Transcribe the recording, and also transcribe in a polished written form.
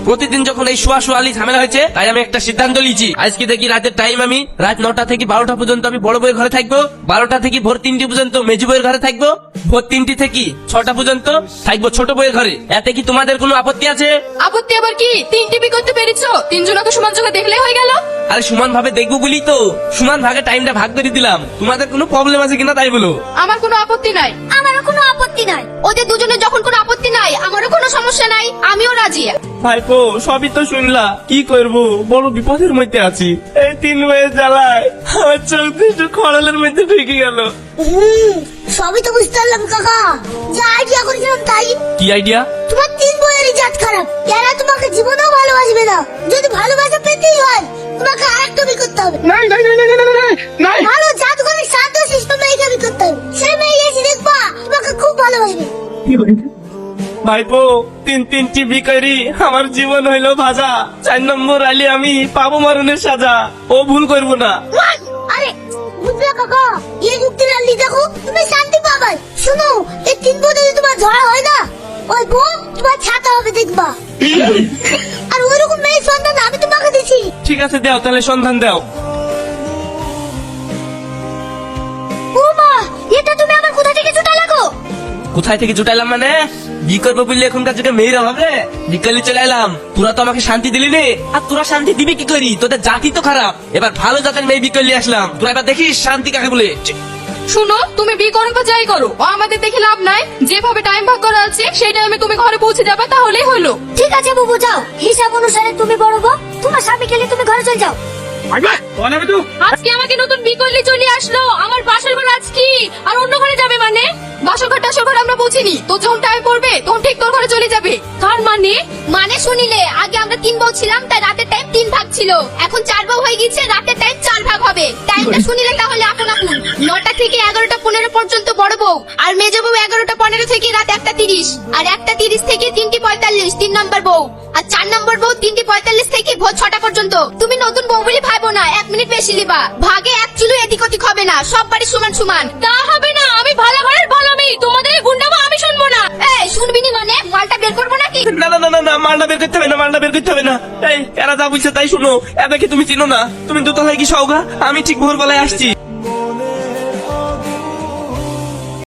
প্রতিদিন যখন এই শোয়াশোয়ালি ঝামেলা হয়েছে, তাই আমি একটা সিদ্ধান্ত নিয়েছি। আজকে থেকে রাতের টাইম আমি রাত 9টা থেকে 12টা পর্যন্ত আমি বড় বউয়ের ঘরে থাকবো, 12টা থেকে ভোর 3টে পর্যন্ত মেজু বউয়ের ঘরে থাকবো, ভোর 3টে থেকে 6টা পর্যন্ত থাকবো ছোট বউয়ের ঘরে। এতে কি তোমাদের কোনো আপত্তি আছে? আপত্তি আবার কি? 3 টিভি করতে পেরেছো? তিনজনকে সমান চোখে দেখলে হয়ে গেল। আরে সমান ভাবে দেখবো বলি তো সমান ভাগে টাইমটা ভাগ করে দিলাম। তোমাদের কোনো প্রবলেম আছে কিনা তাই বলো। আমার কোনো আপত্তি নাই। আমারও কোনো আপত্তি নাই। ওদের দুজনের যখন কোনো আপত্তি নাই, আমারও কোনো সমস্যা নাই, আমিও রাজি। ভাইপো সবই তো শুনলা, কি করবো, বড় বিপদের মধ্যে আছি। এই 3 বইয়ের জ্বালায় আমার চোখ দুটো খড়ালের মধ্যে ঢুকে গেল। সবই তো বুঝতে পারলাম কাকা। যা আইডিয়া করেছিলাম তাই। কি আইডিয়া? তোমার 3 বইয়েরই জাত খারাপ, এরা তোমাকে জীবনেও ভালোবাসবে না। যদি ভালোবাসা পেতেই হয়, তোমাকে আরেকটা বিয়ে করতে হবে। নাই নাই নাই নাই নাই নাই। ভালো জাদুঘরের শান্ত শিষ্ট মেয়েকে বিয়ে করতে হবে। সেই মেয়ে এসে দেখবা তোমাকে খুব ভালোবাসবে। ভাইপো 3 টিভি করি আমার জীবন হইলো ভাজা। 4 নম্বর আলি আমি পাবো মরণের সাজা। ও ভুল করবো না। আরে বুঝলা কাকা, এই যুক্তির আলি দেখো তুমি শান্তি পাবে। শুনো, এই 3 বউ যদি তোমার ঝড় হয় না, ওই বউ তোমার ছাতা হবে দেখবা। আর ওইরকম মেয়ে সন্তান আমি তোমাকে দিছি। ঠিক আছে দাও তাহলে সন্ধান দাও। ও মা, এটা তুমি আমার কোথা থেকে জুটালে গো? কোথায় থেকে জুটাইলাম মানে? বিয়ে করবো বললে এখনকার যুগে মেয়েরা ভাবলে বিকালে চলে এলাম। তোরা তো আমাকে শান্তি দিলি নে, আর তোরা শান্তি দিবি কি করি? তোদের জাতি তো খারাপ। এবার ভালো জাতের মেয়ে বিয়ে করলে আসলাম। তোরা এবার দেখিস শান্তি কাকে বলে। শুনো, তুমি বিয়ে করো বা যাই করো, ও আমাদের দেখে লাভ নাই। যেভাবে টাইম ভাগ করা আছে সেই টাইমে তুমি ঘরে পৌঁছে যাবে, তাহলেই হলো। ঠিক আছে বুবু, যাও। হিসাব অনুসারে তুমি বড় বউ, তোমার স্বামী গেলে তুমি ঘরে চলে যাও। আজকে আমাকে নতুন বিয়ে করলে চলে আসলো, আমার বাসর ঘর আজকে আর অন্য ঘরে যাবে মানে? বাসর ঘর টাসর ঘর আমরা পৌঁছিনি, তোর যখন টাইম পড়বে তখন ঠিক তোর ঘরে চলে যাবে। তার মানে? মানে শুনিলে, আগে আমরা 3 বউ ছিলাম, তাই রাতের টাইম 3 ভাগ ছিল। এখন 4 বউ হয়ে গেছে, রাতের টাইম 4 ভাগ হবে। টাইমটা শুনিলে তাহলে আপন আপন। 9টা থেকে 11টা 15 পর্যন্ত বড় বউ, আর মেজ বউ 11টা 15 থেকে রাত 1টা 30, আর 1টা 30 থেকে 3টি 45 3 নম্বর বউ, আর 4 নম্বর বউ 3টি 45 থেকে ভোর 6টা পর্যন্ত। তুমি নতুন বউ বলে ভাবো না, 1 মিনিট বেশি লিবা। ভাগে এক চুলো এদিক ওদিক হবে না, সব বাড়ি সমান সমান। তা হবে না, আমি ভালো ঘরের ভালো মেয়ে, তোমাদের এই গুন্ডামো আমি শুনবো না। এই শুনবি নি মানে? মালটা বের করবো নাকি? না না না না না, মালটা বের করতে হবে না, মালটা বের করতে হবে না। এই এরা যা বুঝছে তাই শুনো। এদেরকে তুমি চিনো না, তুমি দোতলায় কি সওগা? আমি ঠিক ভোরবেলায় আসছি।